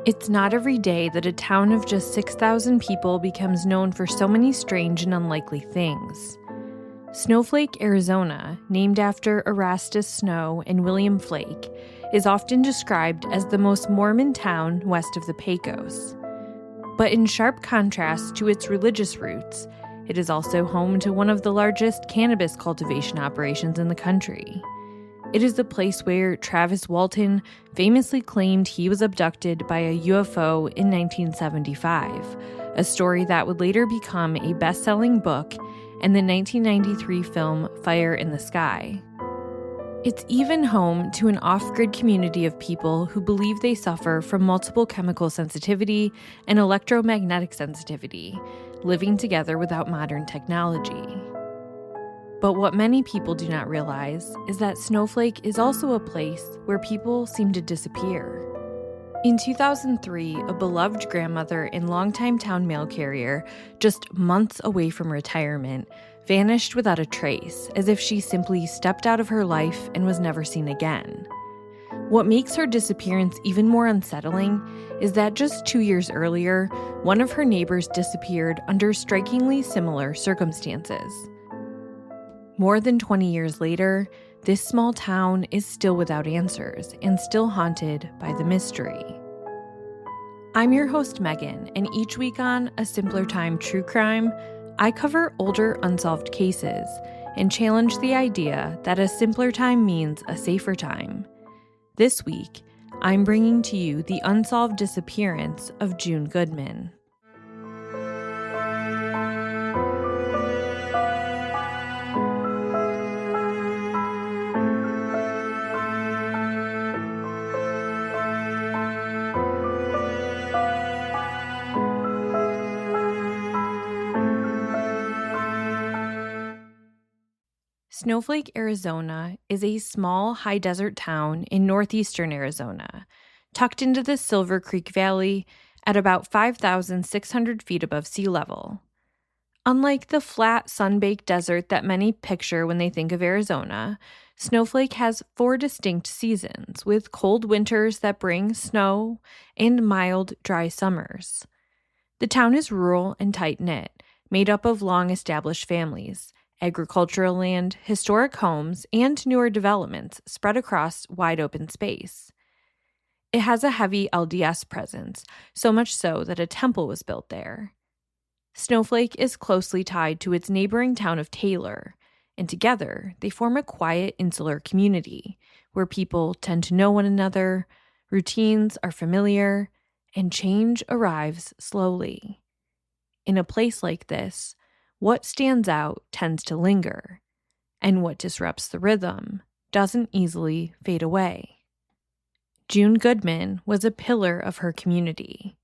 It's not every day that a town of just 6,000 people becomes known for so many strange and unlikely things. Snowflake, Arizona, named after Erastus Snow and William Flake, is often described as the most Mormon town west of the Pecos. But in sharp contrast to its religious roots, it is also home to one of the largest cannabis cultivation operations in the country. It is the place where Travis Walton famously claimed he was abducted by a UFO in 1975, a story that would later become a best-selling book and the 1993 film Fire in the Sky. It's even home to an off-grid community of people who believe they suffer from multiple chemical sensitivity and electromagnetic sensitivity, living together without modern technology. But what many people do not realize is that Snowflake is also a place where people seem to disappear. In 2003, a beloved grandmother and longtime town mail carrier, just months away from retirement, vanished without a trace, as if she simply stepped out of her life and was never seen again. What makes her disappearance even more unsettling is that just 2 years earlier, one of her neighbors disappeared under strikingly similar circumstances. More than 20 years later, this small town is still without answers and still haunted by the mystery. I'm your host, Megan, and each week on A Simpler Time True Crime, I cover older unsolved cases and challenge the idea that a simpler time means a safer time. This week, I'm bringing to you the unsolved disappearance of June Goodman. Snowflake, Arizona is a small, high-desert town in northeastern Arizona, tucked into the Silver Creek Valley at about 5,600 feet above sea level. Unlike the flat, sun-baked desert that many picture when they think of Arizona, Snowflake has 4 distinct seasons, with cold winters that bring snow and mild, dry summers. The town is rural and tight-knit, made up of long-established families, agricultural land, historic homes, and newer developments spread across wide open space. It has a heavy LDS presence, so much so that a temple was built there. Snowflake is closely tied to its neighboring town of Taylor, and together they form a quiet, insular community where people tend to know one another, routines are familiar, and change arrives slowly. In a place like this, what stands out tends to linger, and what disrupts the rhythm doesn't easily fade away. June Goodman was a pillar of her community.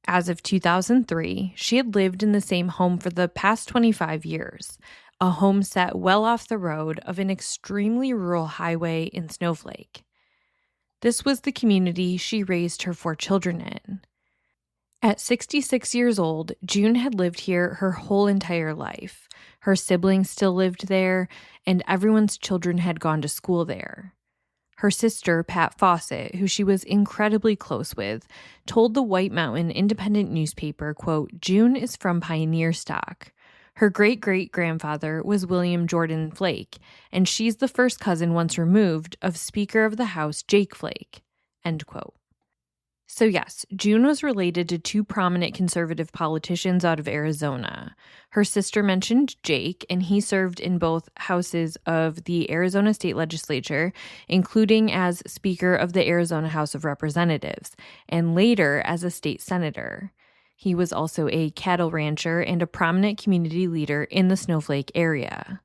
As of 2003, she had lived in the same home for the past 25 years, a home set well off the road of an extremely rural highway in Snowflake. This was the community she raised her 4 children in. At 66 years old, June had lived here her whole entire life. Her siblings still lived there, and everyone's children had gone to school there. Her sister, Pat Fawcett, who she was incredibly close with, told the White Mountain Independent newspaper, quote, "June is from pioneer stock. Her great-great-grandfather was William Jordan Flake, and she's the first cousin once removed of Speaker of the House Jake Flake," end quote. So yes, June was related to 2 prominent conservative politicians out of Arizona. Her sister mentioned Jake, and he served in both houses of the Arizona State Legislature, including as Speaker of the Arizona House of Representatives, and later as a state senator. He was also a cattle rancher and a prominent community leader in the Snowflake area.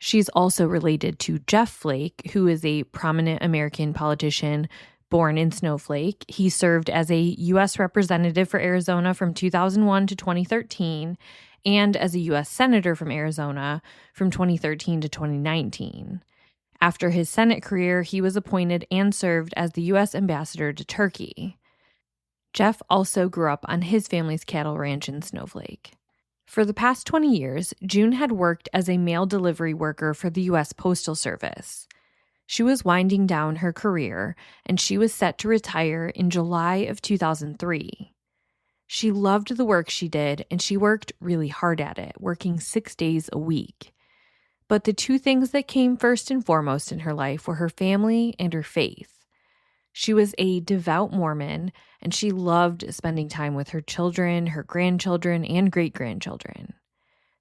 She's also related to Jeff Flake, who is a prominent American politician born in Snowflake. He served as a U.S. representative for Arizona from 2001 to 2013 and as a U.S. senator from Arizona from 2013 to 2019. After his Senate career, he was appointed and served as the U.S. ambassador to Turkey. Jeff also grew up on his family's cattle ranch in Snowflake. For the past 20 years, June had worked as a mail delivery worker for the U.S. Postal Service. She was winding down her career, and she was set to retire in July of 2003. She loved the work she did, and she worked really hard at it, working 6 days a week. But the two things that came first and foremost in her life were her family and her faith. She was a devout Mormon, and she loved spending time with her children, her grandchildren, and great-grandchildren.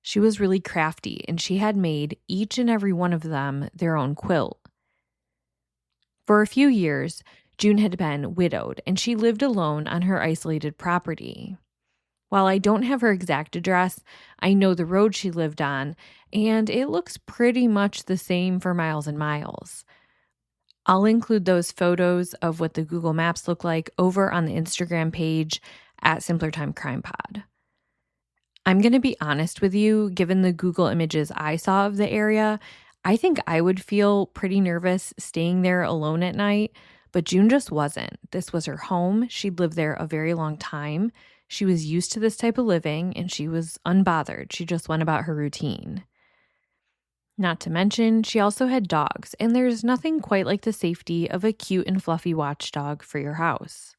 She was really crafty, and she had made each and every one of them their own quilt. For a few years, June had been widowed, and she lived alone on her isolated property. While I don't have her exact address, I know the road she lived on, and it looks pretty much the same for miles and miles. I'll include those photos of what the Google Maps look like over on the Instagram page at Simpler Time Crime Pod. I'm going to be honest with you, given the Google images I saw of the area, I think I would feel pretty nervous staying there alone at night, but June just wasn't. This was her home. She'd lived there a very long time. She was used to this type of living, and she was unbothered. She just went about her routine. Not to mention, she also had dogs, and there's nothing quite like the safety of a cute and fluffy watchdog for your house.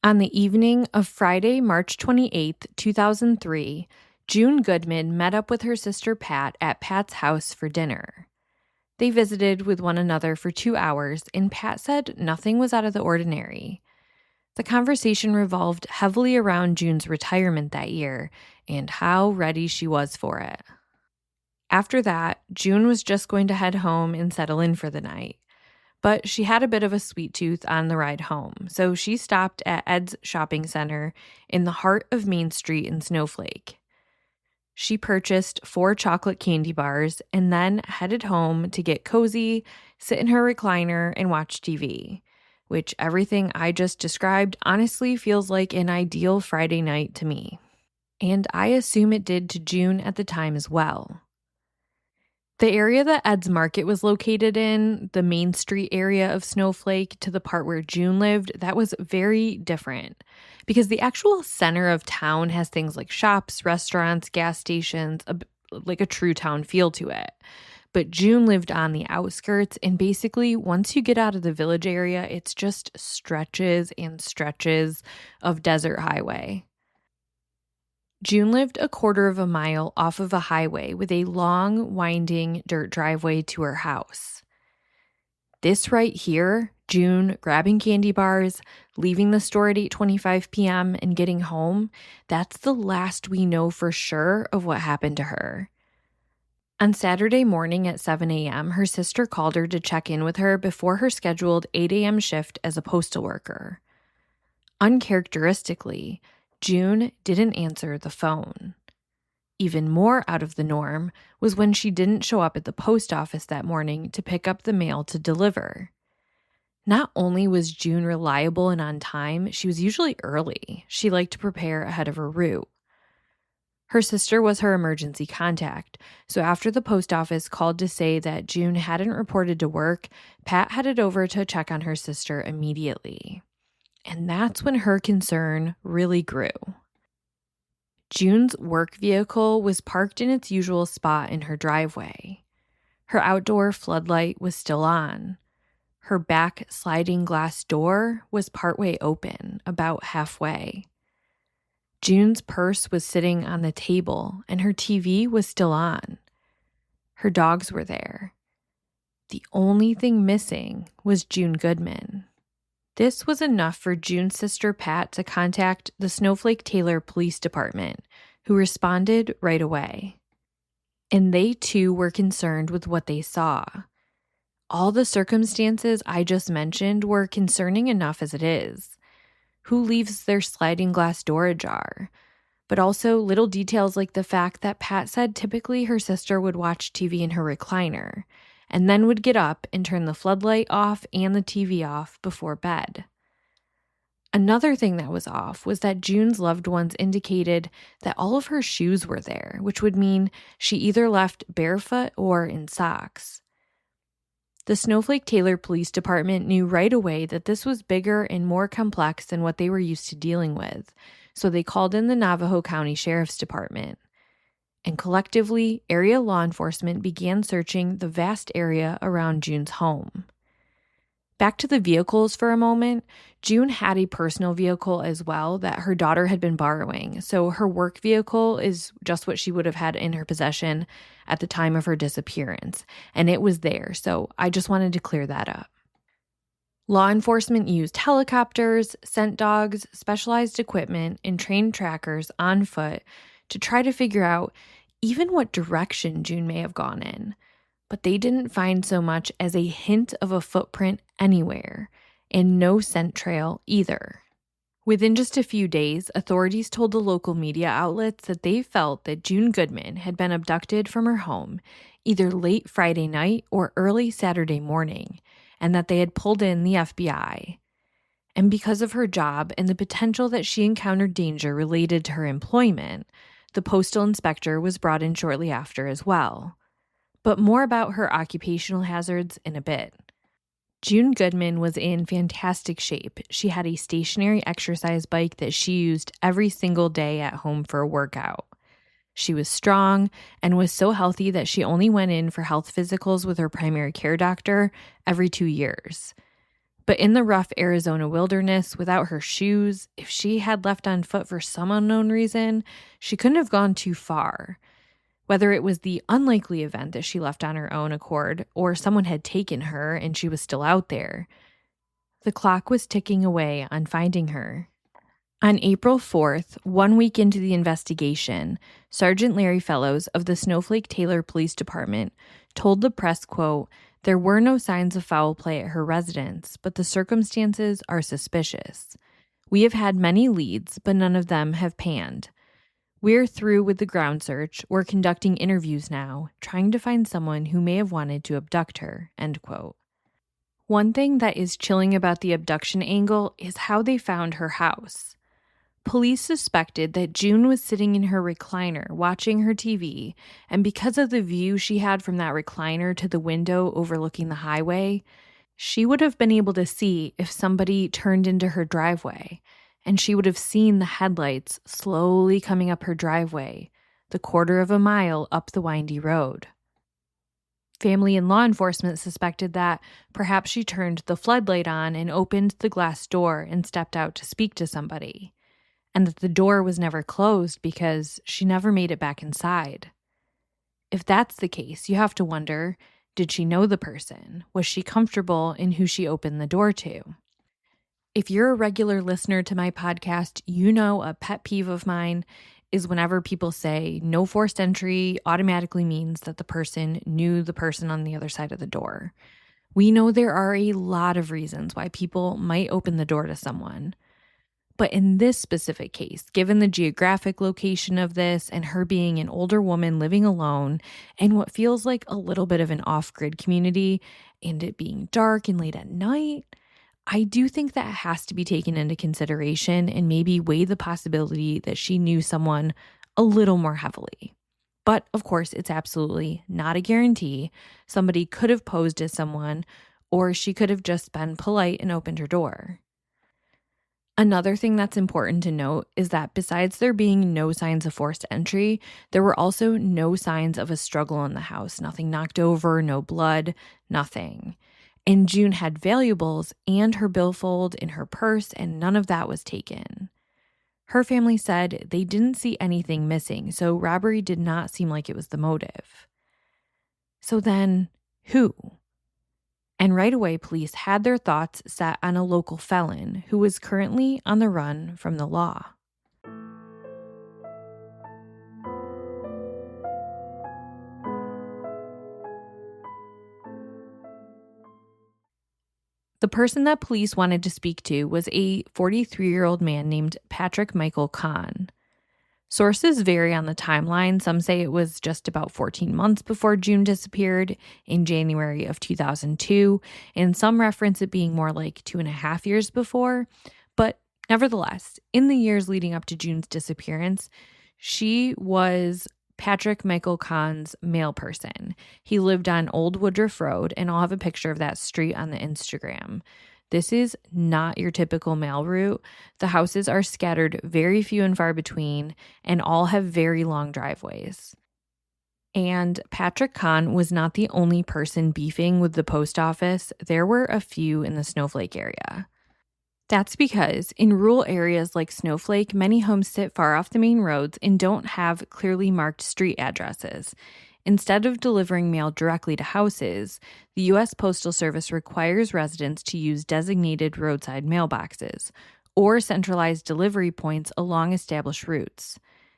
On the evening of Friday, March 28th, 2003, June Goodman met up with her sister Pat at Pat's house for dinner. They visited with one another for 2 hours, and Pat said nothing was out of the ordinary. The conversation revolved heavily around June's retirement that year and how ready she was for it. After that, June was just going to head home and settle in for the night. But she had a bit of a sweet tooth on the ride home, so she stopped at Ed's shopping center in the heart of Main Street in Snowflake. She purchased 4 chocolate candy bars and then headed home to get cozy, sit in her recliner, and watch TV, which everything I just described honestly feels like an ideal Friday night to me. And I assume it did to June at the time as well. The area that Ed's Market was located in, the Main Street area of Snowflake to the part where June lived, that was very different because the actual center of town has things like shops, restaurants, gas stations, like a true town feel to it. But June lived on the outskirts, and basically once you get out of the village area, it's just stretches and stretches of desert highway. June lived a quarter of a mile off of a highway with a long, winding dirt driveway to her house. This right here, June grabbing candy bars, leaving the store at 8:25 p.m. and getting home, that's the last we know for sure of what happened to her. On Saturday morning at 7 a.m., her sister called her to check in with her before her scheduled 8 a.m. shift as a postal worker. Uncharacteristically, June didn't answer the phone. Even more out of the norm was when she didn't show up at the post office that morning to pick up the mail to deliver. Not only was June reliable and on time, she was usually early. She liked to prepare ahead of her route. Her sister was her emergency contact, so after the post office called to say that June hadn't reported to work, Pat headed over to check on her sister immediately. And that's when her concern really grew. June's work vehicle was parked in its usual spot in her driveway. Her outdoor floodlight was still on. Her back sliding glass door was partway open, about halfway. June's purse was sitting on the table, and her TV was still on. Her dogs were there. The only thing missing was June Goodman. This was enough for June's sister Pat to contact the Snowflake Taylor Police Department, who responded right away. And they too were concerned with what they saw. All the circumstances I just mentioned were concerning enough as it is. Who leaves their sliding glass door ajar? But also little details like the fact that Pat said typically her sister would watch TV in her recliner, and then would get up and turn the floodlight off and the TV off before bed. Another thing that was off was that June's loved ones indicated that all of her shoes were there, which would mean she either left barefoot or in socks. The Snowflake Taylor Police Department knew right away that this was bigger and more complex than what they were used to dealing with, so they called in the Navajo County Sheriff's Department. And collectively, area law enforcement began searching the vast area around June's home. Back to the vehicles for a moment. June had a personal vehicle as well that her daughter had been borrowing. So her work vehicle is just what she would have had in her possession at the time of her disappearance. And it was there. So I just wanted to clear that up. Law enforcement used helicopters, scent dogs, specialized equipment, and trained trackers on foot to try to figure out even what direction June may have gone in. But they didn't find so much as a hint of a footprint anywhere, and no scent trail either. Within just a few days, authorities told the local media outlets that they felt that June Goodman had been abducted from her home either late Friday night or early Saturday morning, and that they had pulled in the FBI. And because of her job and the potential that she encountered danger related to her employment, the postal inspector was brought in shortly after as well. But more about her occupational hazards in a bit. June Goodman was in fantastic shape. She had a stationary exercise bike that she used every single day at home for a workout. She was strong and was so healthy that she only went in for health physicals with her primary care doctor every 2 years. But in the rough Arizona wilderness, without her shoes, if she had left on foot for some unknown reason, she couldn't have gone too far. Whether it was the unlikely event that she left on her own accord or someone had taken her and she was still out there, the clock was ticking away on finding her. On April 4th, 1 week into the investigation, Sergeant Larry Fellows of the Snowflake Taylor Police Department told the press, quote, "There were no signs of foul play at her residence, but the circumstances are suspicious. We have had many leads, but none of them have panned. We're through with the ground search. We're conducting interviews now, trying to find someone who may have wanted to abduct her," end quote. One thing that is chilling about the abduction angle is how they found her house. Police suspected that June was sitting in her recliner watching her TV, and because of the view she had from that recliner to the window overlooking the highway, she would have been able to see if somebody turned into her driveway, and she would have seen the headlights slowly coming up her driveway, the 1/4 mile up the windy road. Family and law enforcement suspected that perhaps she turned the floodlight on and opened the glass door and stepped out to speak to somebody, and that the door was never closed because she never made it back inside. If that's the case, you have to wonder, did she know the person? Was she comfortable in who she opened the door to? If you're a regular listener to my podcast, you know a pet peeve of mine is whenever people say no forced entry automatically means that the person knew the person on the other side of the door. We know there are a lot of reasons why people might open the door to someone. But in this specific case, given the geographic location of this and her being an older woman living alone in what feels like a little bit of an off-grid community and it being dark and late at night, I do think that has to be taken into consideration and maybe weigh the possibility that she knew someone a little more heavily. But of course, it's absolutely not a guarantee. Somebody could have posed as someone, or she could have just been polite and opened her door. Another thing that's important to note is that besides there being no signs of forced entry, there were also no signs of a struggle in the house. Nothing knocked over, no blood, nothing. And June had valuables and her billfold in her purse, and none of that was taken. Her family said they didn't see anything missing, so robbery did not seem like it was the motive. So then, who? And right away, police had their thoughts set on a local felon who was currently on the run from the law. The person that police wanted to speak to was a 43-year-old man named Patrick Michael Kahn. Sources vary on the timeline. Some say it was just about 14 months before June disappeared in January of 2002, and some reference it being more like 2.5 years before. But nevertheless, in the years leading up to June's disappearance, she was Patrick Michael Kahn's mail person. He lived on Old Woodruff Road, and I'll have a picture of that street on the Instagram. This is not your typical mail route. The houses are scattered very few and far between, and all have very long driveways. And Patrick Kahn was not the only person beefing with the post office. There were a few in the Snowflake area. That's because in rural areas like Snowflake, many homes sit far off the main roads and don't have clearly marked street addresses. Instead of delivering mail directly to houses, the U.S. Postal Service requires residents to use designated roadside mailboxes or centralized delivery points along established routes.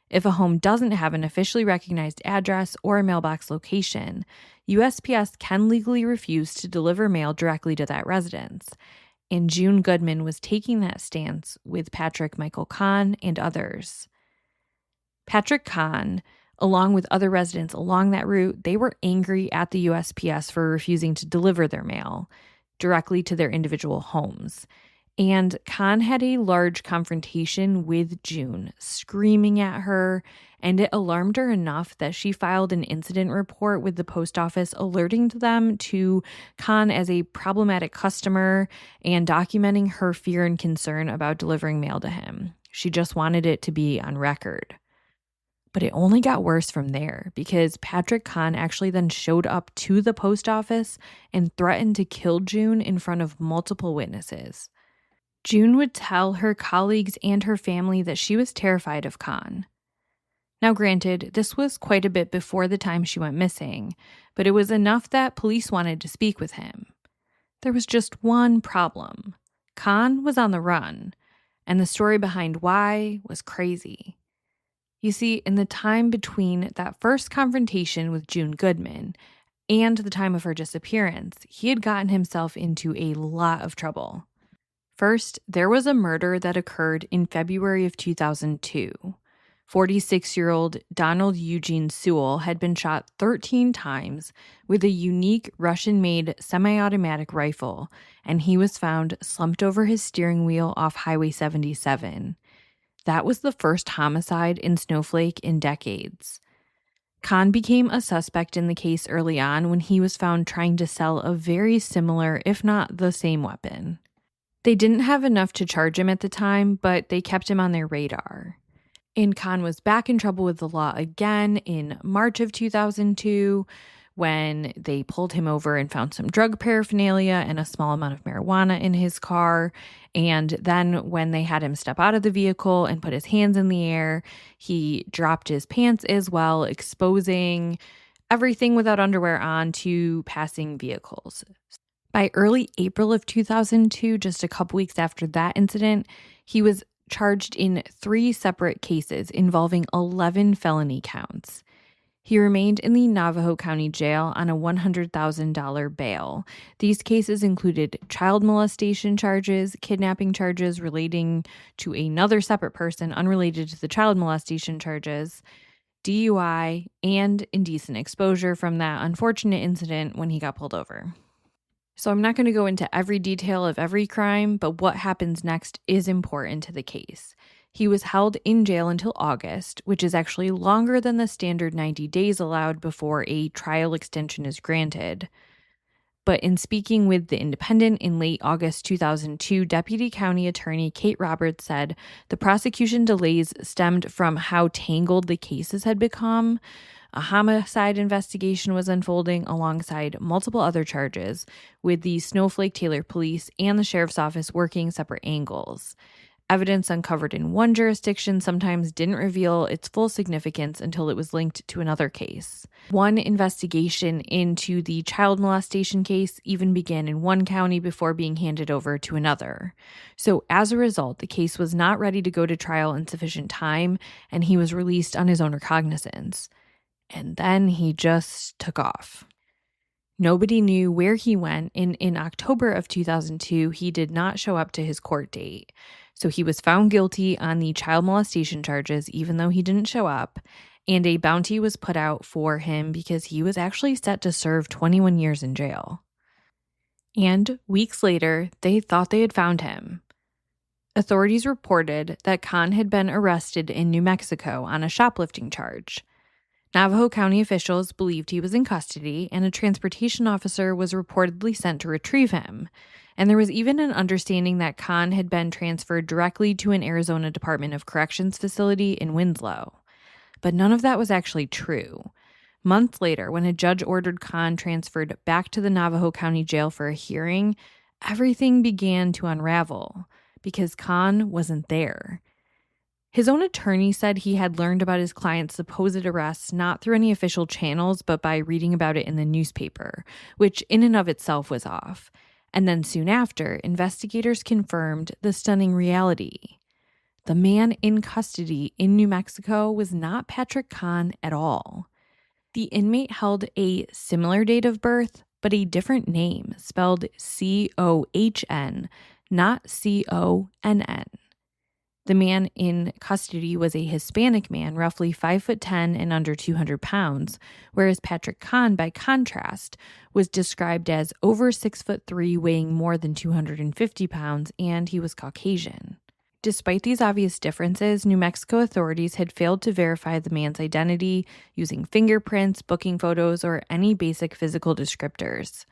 If a home doesn't have an officially recognized address or a mailbox location, USPS can legally refuse to deliver mail directly to that residence. And June Goodman was taking that stance with Patrick Michael Kahn and others. Patrick Kahn, along with other residents along that route, they were angry at the USPS for refusing to deliver their mail directly to their individual homes. And Kahn had a large confrontation with June, screaming at her, and it alarmed her enough that she filed an incident report with the post office alerting them to Kahn as a problematic customer and documenting her fear and concern about delivering mail to him. She just wanted it to be on record. But it only got worse from there because Patrick Kahn actually then showed up to the post office and threatened to kill June in front of multiple witnesses. June would tell her colleagues and her family that she was terrified of Kahn. Now, granted, this was quite a bit before the time she went missing, but it was enough that police wanted to speak with him. There was just one problem. Kahn was on the run, and the story behind why was crazy. You see, in the time between that first confrontation with June Goodman and the time of her disappearance, he had gotten himself into a lot of trouble. First, there was a murder that occurred in February of 2002. 46-year-old Donald Eugene Sewell had been shot 13 times with a unique Russian-made semi-automatic rifle, and he was found slumped over his steering wheel off Highway 77. That was the first homicide in Snowflake in decades. Kahn became a suspect in the case early on when he was found trying to sell a very similar, if not the same weapon. They didn't have enough to charge him at the time, but they kept him on their radar. And Kahn was back in trouble with the law again in March of 2002 when they pulled him over and found some drug paraphernalia and a small amount of marijuana in his car. And then when they had him step out of the vehicle and put his hands in the air, he dropped his pants as well, exposing everything without underwear on to passing vehicles. By early April of 2002, just a couple weeks after that incident, he was charged in 3 separate cases involving 11 felony counts. He remained in the Navajo County Jail on a $100,000 bail. These cases included child molestation charges, kidnapping charges relating to another separate person unrelated to the child molestation charges, DUI, and indecent exposure from that unfortunate incident when he got pulled over. So I'm not going to go into every detail of every crime, but what happens next is important to the case. He was held in jail until August, which is actually longer than the standard 90 days allowed before a trial extension is granted. But in speaking with The Independent in late August 2002, Deputy County Attorney Kate Roberts said the prosecution delays stemmed from how tangled the cases had become. A homicide investigation was unfolding alongside multiple other charges, with the Snowflake Taylor Police and the Sheriff's Office working separate angles. Evidence uncovered in one jurisdiction sometimes didn't reveal its full significance until it was linked to another case. One investigation into the child molestation case even began in one county before being handed over to another. So as a result, the case was not ready to go to trial in sufficient time, and he was released on his own recognizance. And then he just took off. Nobody knew where he went, and in October of 2002, he did not show up to his court date. So he was found guilty on the child molestation charges, even though he didn't show up, and a bounty was put out for him because he was actually set to serve 21 years in jail. And weeks later, they thought they had found him. Authorities reported that Kahn had been arrested in New Mexico on a shoplifting charge. Navajo County officials believed he was in custody, and a transportation officer was reportedly sent to retrieve him. And there was even an understanding that Kahn had been transferred directly to an Arizona Department of Corrections facility in Winslow. But none of that was actually true. Months later, when a judge ordered Khan transferred back to the Navajo County Jail for a hearing, everything began to unravel because Khan wasn't there. His own attorney said he had learned about his client's supposed arrest not through any official channels, but by reading about it in the newspaper, which in and of itself was off. And then soon after, investigators confirmed the stunning reality. The man in custody in New Mexico was not Patrick Khan at all. The inmate held a similar date of birth, but a different name, spelled Cohn, not Conn. The man in custody was a Hispanic man, roughly 5'10" and under 200 pounds, whereas Patrick Khan, by contrast, was described as over 6'3", weighing more than 250 pounds, and he was Caucasian. Despite these obvious differences, New Mexico authorities had failed to verify the man's identity using fingerprints, booking photos, or any basic physical descriptors.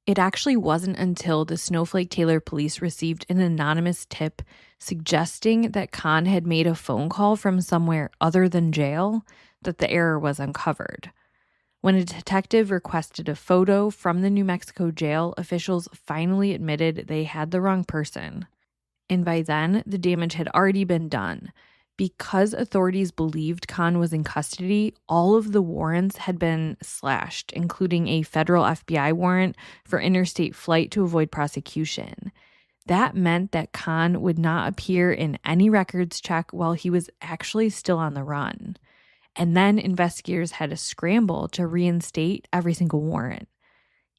It actually wasn't until the Snowflake Taylor police received an anonymous tip suggesting that Khan had made a phone call from somewhere other than jail that the error was uncovered. When a detective requested a photo from the New Mexico jail, officials finally admitted they had the wrong person. And by then, the damage had already been done. Because authorities believed Khan was in custody, all of the warrants had been slashed, including a federal FBI warrant for interstate flight to avoid prosecution. That meant that Khan would not appear in any records check while he was actually still on the run. And then investigators had to scramble to reinstate every single warrant.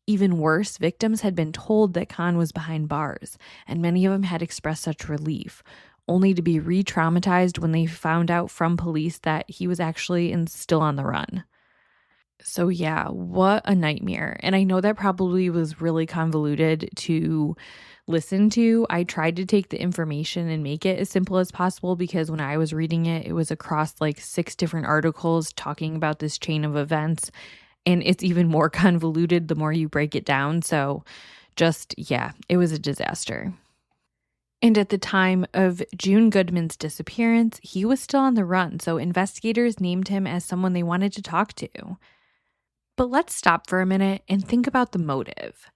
Even worse, victims had been told that Khan was behind bars, and many of them had expressed such relief, only to be re-traumatized when they found out from police that he was actually still on the run. So yeah, what a nightmare. And I know that probably was really convoluted to listen to. I tried to take the information and make it as simple as possible because when I was reading it, it was across like 6 different articles talking about this chain of events. And it's even more convoluted the more you break it down. So it was a disaster. And at the time of June Goodman's disappearance, he was still on the run, so investigators named him as someone they wanted to talk to. But let's stop for a minute and think about the motive.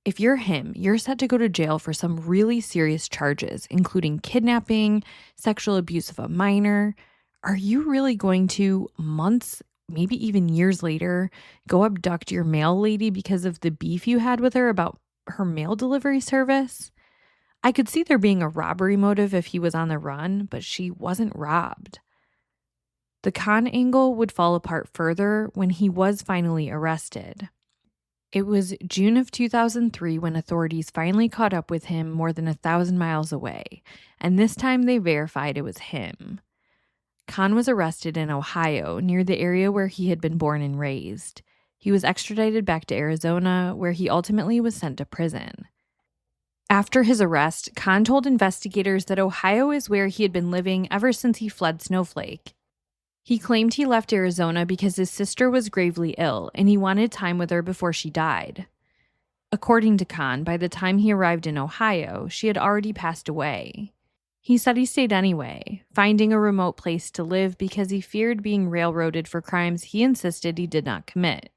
If you're him, you're set to go to jail for some really serious charges, including kidnapping, sexual abuse of a minor. Are you really going to, months, maybe even years later, go abduct your mail lady because of the beef you had with her about her mail delivery service? I could see there being a robbery motive if he was on the run, but she wasn't robbed. The Khan angle would fall apart further when he was finally arrested. It was June of 2003 when authorities finally caught up with him more than 1,000 miles away, and this time they verified it was him. Khan was arrested in Ohio, near the area where he had been born and raised. He was extradited back to Arizona, where he ultimately was sent to prison. After his arrest, Khan told investigators that Ohio is where he had been living ever since he fled Snowflake. He claimed he left Arizona because his sister was gravely ill and he wanted time with her before she died. According to Khan, by the time he arrived in Ohio, she had already passed away. He said he stayed anyway, finding a remote place to live because he feared being railroaded for crimes he insisted he did not commit.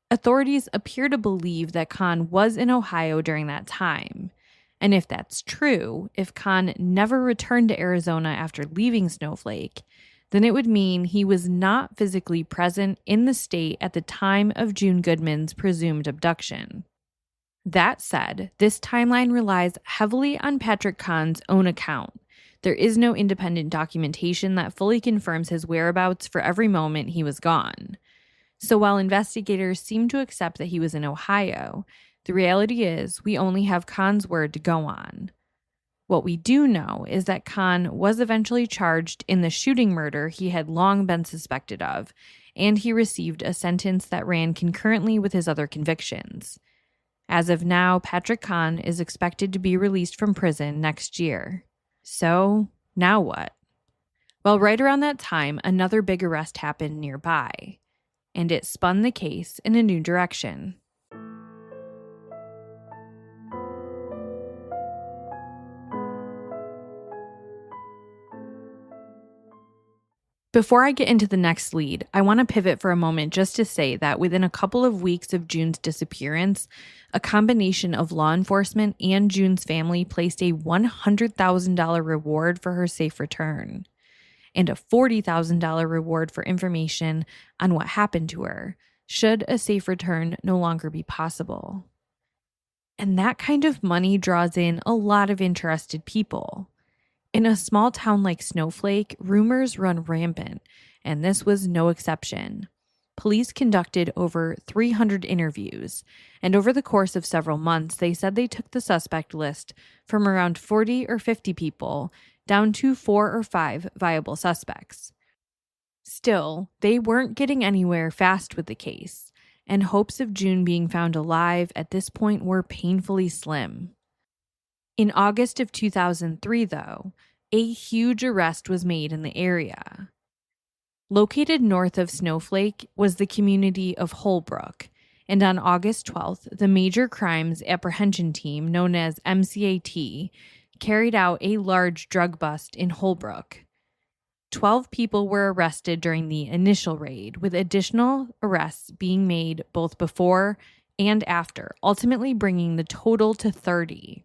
Authorities appear to believe that Khan was in Ohio during that time. And if that's true, if Khan never returned to Arizona after leaving Snowflake, then it would mean he was not physically present in the state at the time of June Goodman's presumed abduction. That said, this timeline relies heavily on Patrick Khan's own account. There is no independent documentation that fully confirms his whereabouts for every moment he was gone. So while investigators seem to accept that he was in Ohio, the reality is we only have Khan's word to go on. What we do know is that Khan was eventually charged in the shooting murder he had long been suspected of, and he received a sentence that ran concurrently with his other convictions. As of now, Patrick Khan is expected to be released from prison next year. So, now what? Well, right around that time, another big arrest happened nearby, and it spun the case in a new direction. Before I get into the next lead, I want to pivot for a moment just to say that within a couple of weeks of June's disappearance, a combination of law enforcement and June's family placed a $100,000 reward for her safe return and a $40,000 reward for information on what happened to her, should a safe return no longer be possible. And that kind of money draws in a lot of interested people. In a small town like Snowflake, rumors run rampant, and this was no exception. Police conducted over 300 interviews, and over the course of several months, they said they took the suspect list from around 40 or 50 people down to 4 or 5 viable suspects. Still, they weren't getting anywhere fast with the case, and hopes of June being found alive at this point were painfully slim. In August of 2003, though, a huge arrest was made in the area. Located north of Snowflake was the community of Holbrook, and on August 12th, the Major Crimes Apprehension Team, known as MCAT, carried out a large drug bust in Holbrook. 12 people were arrested during the initial raid, with additional arrests being made both before and after, ultimately bringing the total to 30.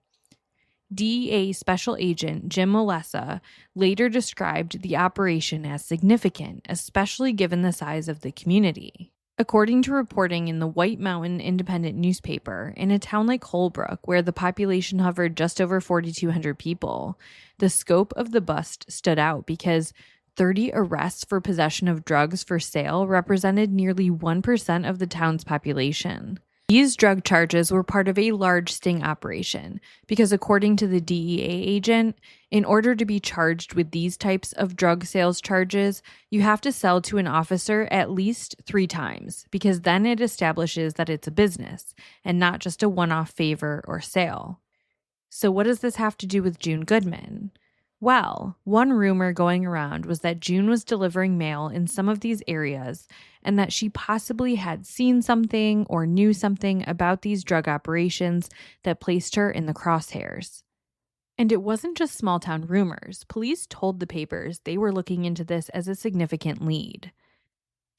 DEA Special Agent Jim Molessa later described the operation as significant, especially given the size of the community. According to reporting in the White Mountain Independent newspaper, in a town like Holbrook, where the population hovered just over 4,200 people, the scope of the bust stood out because 30 arrests for possession of drugs for sale represented nearly 1% of the town's population. These drug charges were part of a large sting operation because, according to the DEA agent, in order to be charged with these types of drug sales charges, you have to sell to an officer at least 3 times, because then it establishes that it's a business and not just a one-off favor or sale. So what does this have to do with June Goodman? Well, one rumor going around was that June was delivering mail in some of these areas and that she possibly had seen something or knew something about these drug operations that placed her in the crosshairs. And it wasn't just small town rumors. Police told the papers they were looking into this as a significant lead.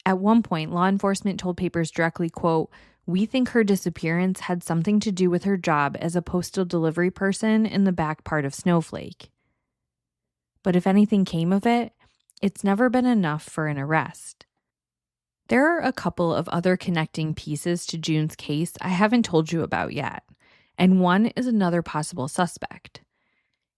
At one point, law enforcement told papers directly, quote, "We think her disappearance had something to do with her job as a postal delivery person in the back part of Snowflake." But if anything came of it, it's never been enough for an arrest. There are a couple of other connecting pieces to June's case I haven't told you about yet, and one is another possible suspect.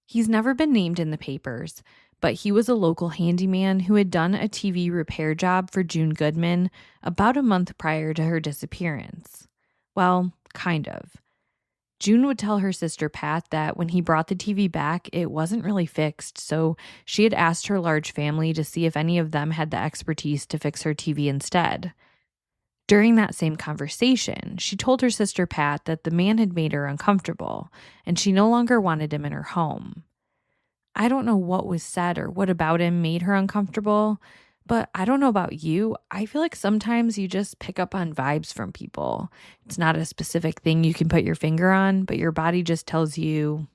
He's never been named in the papers, but he was a local handyman who had done a TV repair job for June Goodman about a month prior to her disappearance. Well, kind of. June would tell her sister Pat that when he brought the TV back, it wasn't really fixed, so she had asked her large family to see if any of them had the expertise to fix her TV instead. During that same conversation, she told her sister Pat that the man had made her uncomfortable, and she no longer wanted him in her home. I don't know what was said or what about him made her uncomfortable, but I don't know about you. I feel like sometimes you just pick up on vibes from people. It's not a specific thing you can put your finger on, but your body just tells you,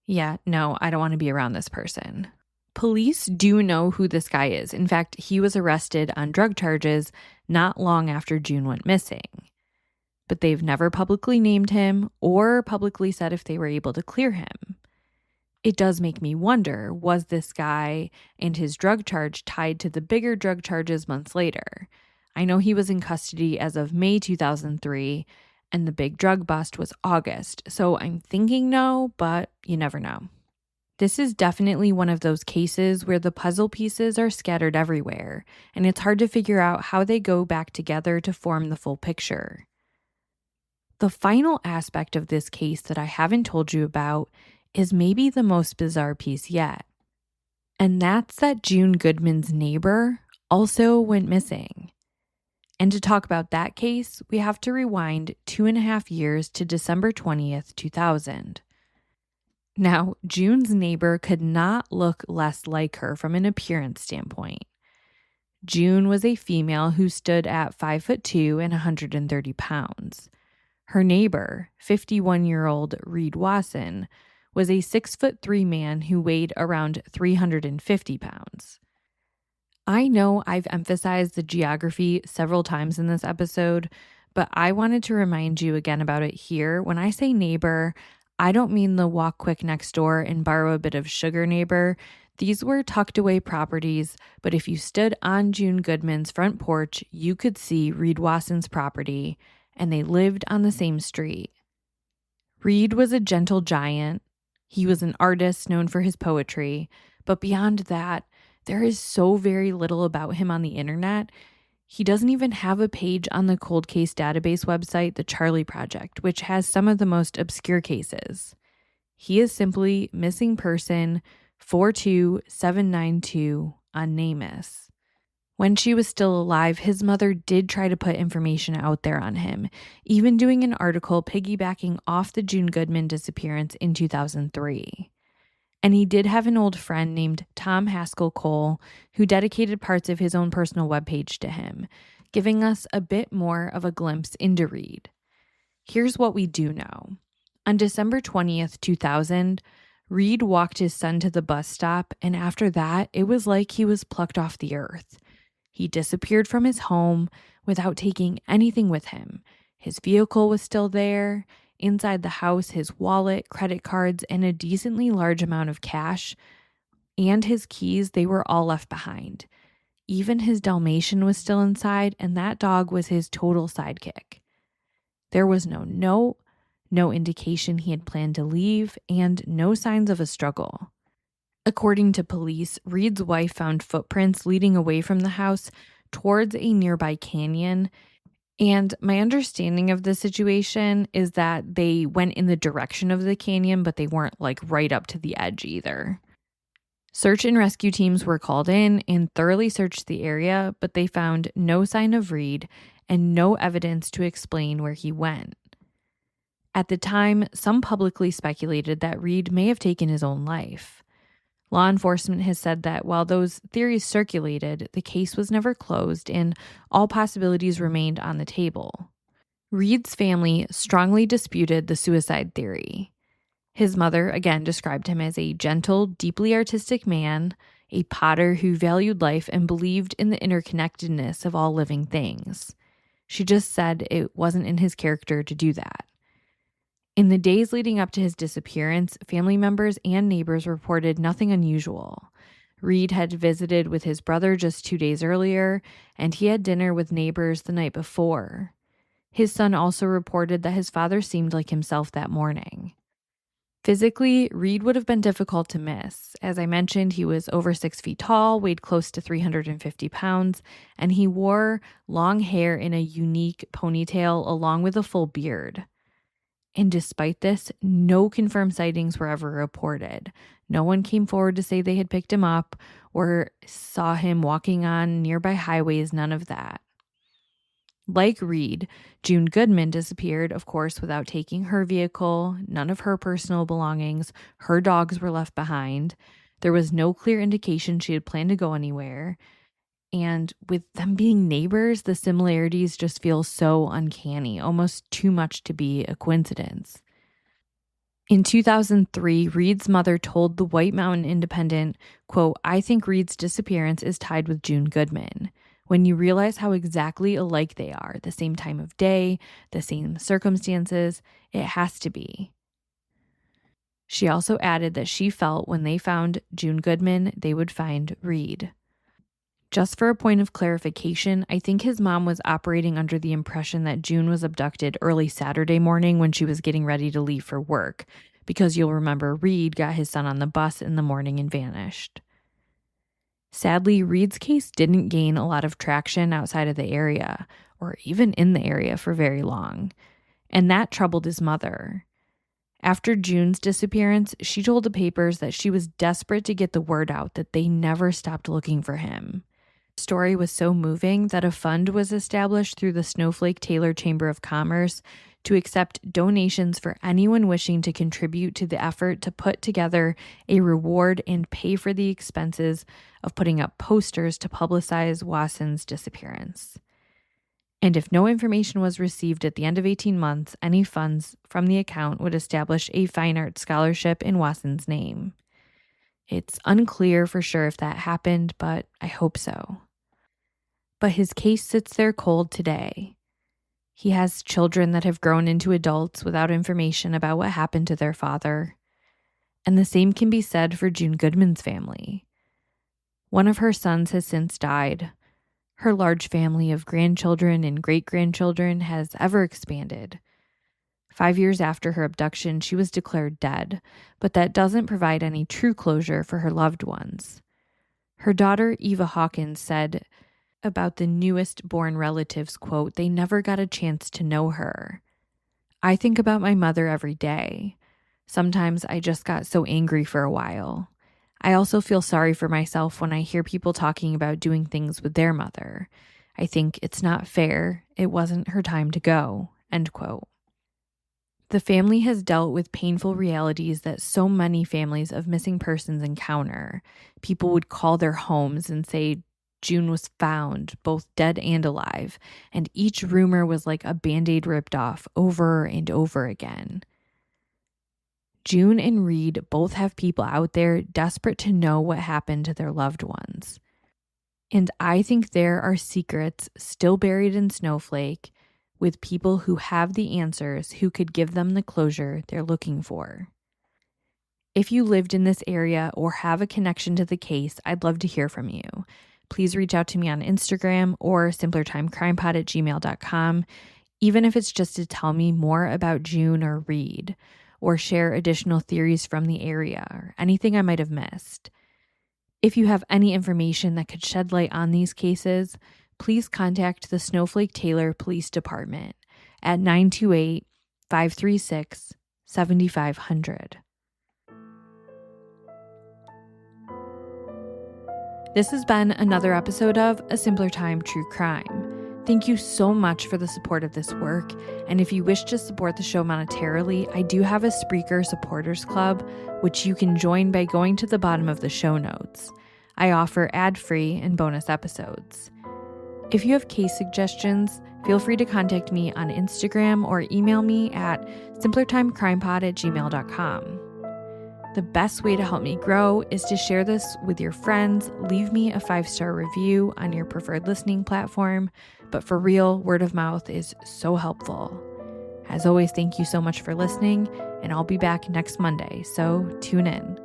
yeah, no, I don't want to be around this person. Police do know who this guy is. In fact, he was arrested on drug charges not long after June went missing. But they've never publicly named him or publicly said if they were able to clear him. It does make me wonder, was this guy and his drug charge tied to the bigger drug charges months later? I know he was in custody as of May 2003, and the big drug bust was August, so I'm thinking no, but you never know. This is definitely one of those cases where the puzzle pieces are scattered everywhere, and it's hard to figure out how they go back together to form the full picture. The final aspect of this case that I haven't told you about is maybe the most bizarre piece yet. And that's that June Goodman's neighbor also went missing. And to talk about that case, we have to rewind 2.5 years to December 20th, 2000. Now, June's neighbor could not look less like her from an appearance standpoint. June was a female who stood at 5'2" and 130 pounds. Her neighbor, 51-year-old Reed Wasson, was a 6'3" man who weighed around 350 pounds. I know I've emphasized the geography several times in this episode, but I wanted to remind you again about it here. When I say neighbor, I don't mean the walk quick next door and borrow a bit of sugar neighbor. These were tucked away properties, but if you stood on June Goodman's front porch, you could see Reed Wasson's property, and they lived on the same street. Reed was a gentle giant. He was an artist known for his poetry, but beyond that, there is so very little about him on the internet. He doesn't even have a page on the cold case database website, the Charlie Project, which has some of the most obscure cases. He is simply missing person 42792 on NamUs. When she was still alive, his mother did try to put information out there on him, even doing an article piggybacking off the June Goodman disappearance in 2003. And he did have an old friend named Tom Haskell Cole who dedicated parts of his own personal webpage to him, giving us a bit more of a glimpse into Reed. Here's what we do know. On December 20th, 2000, Reed walked his son to the bus stop, and after that, it was like he was plucked off the earth. He disappeared from his home without taking anything with him. His vehicle was still there. Inside the house, his wallet, credit cards, and a decently large amount of cash, and his keys, they were all left behind. Even his Dalmatian was still inside, and that dog was his total sidekick. There was no note, no indication he had planned to leave, and no signs of a struggle. According to police, Reed's wife found footprints leading away from the house towards a nearby canyon. And my understanding of the situation is that they went in the direction of the canyon, but they weren't like right up to the edge either. Search and rescue teams were called in and thoroughly searched the area, but they found no sign of Reed and no evidence to explain where he went. At the time, some publicly speculated that Reed may have taken his own life. Law enforcement has said that while those theories circulated, the case was never closed and all possibilities remained on the table. Reed's family strongly disputed the suicide theory. His mother, again, described him as a gentle, deeply artistic man, a potter who valued life and believed in the interconnectedness of all living things. She just said it wasn't in his character to do that. In the days leading up to his disappearance, family members and neighbors reported nothing unusual. Reed had visited with his brother just 2 days earlier, and he had dinner with neighbors the night before. His son also reported that his father seemed like himself that morning. Physically, Reed would have been difficult to miss. As I mentioned, he was over 6 feet tall, weighed close to 350 pounds, and he wore long hair in a unique ponytail along with a full beard. And despite this, no confirmed sightings were ever reported. No one came forward to say they had picked him up or saw him walking on nearby highways, none of that. Like Reed, June Goodman disappeared, of course, without taking her vehicle, none of her personal belongings. Her dogs were left behind. There was no clear indication she had planned to go anywhere. And with them being neighbors, the similarities just feel so uncanny, almost too much to be a coincidence. In 2003, Reed's mother told the White Mountain Independent, quote, "I think Reed's disappearance is tied with June Goodman. When you realize how exactly alike they are, the same time of day, the same circumstances, it has to be." She also added that she felt when they found June Goodman, they would find Reed. Just for a point of clarification, I think his mom was operating under the impression that June was abducted early Saturday morning when she was getting ready to leave for work, because you'll remember Reed got his son on the bus in the morning and vanished. Sadly, Reed's case didn't gain a lot of traction outside of the area, or even in the area for very long, and that troubled his mother. After June's disappearance, she told the papers that she was desperate to get the word out that they never stopped looking for him. The story was so moving that a fund was established through the Snowflake Taylor Chamber of Commerce to accept donations for anyone wishing to contribute to the effort to put together a reward and pay for the expenses of putting up posters to publicize Wasson's disappearance. And if no information was received at the end of 18 months, any funds from the account would establish a fine arts scholarship in Wasson's name. It's unclear for sure if that happened, but I hope so. But his case sits there cold today. He has children that have grown into adults without information about what happened to their father. And the same can be said for June Goodman's family. One of her sons has since died. Her large family of grandchildren and great-grandchildren has ever expanded. 5 years after her abduction, she was declared dead, but that doesn't provide any true closure for her loved ones. Her daughter, Eva Hawkins, said about the newest born relatives, quote, "They never got a chance to know her. I think about my mother every day. Sometimes I just got so angry for a while. I also feel sorry for myself when I hear people talking about doing things with their mother. I think it's not fair. It wasn't her time to go," end quote. The family has dealt with painful realities that so many families of missing persons encounter. People would call their homes and say June was found, both dead and alive, and each rumor was like a Band-Aid ripped off over and over again. June and Reed both have people out there desperate to know what happened to their loved ones. And I think there are secrets still buried in Snowflake with people who have the answers, who could give them the closure they're looking for. If you lived in this area or have a connection to the case, I'd love to hear from you. Please reach out to me on Instagram or simplertimecrimepod@gmail.com, even if it's just to tell me more about June or Reed, or share additional theories from the area or anything I might have missed. If you have any information that could shed light on these cases, please contact the Snowflake Taylor Police Department at 928-536-7500. This has been another episode of A Simpler Time True Crime. Thank you so much for the support of this work, and if you wish to support the show monetarily, I do have a Spreaker Supporters Club, which you can join by going to the bottom of the show notes. I offer ad-free and bonus episodes. If you have case suggestions, feel free to contact me on Instagram or email me at simplertimecrimepod@gmail.com. The best way to help me grow is to share this with your friends, leave me a 5-star review on your preferred listening platform, but for real, word of mouth is so helpful. As always, thank you so much for listening, and I'll be back next Monday, so tune in.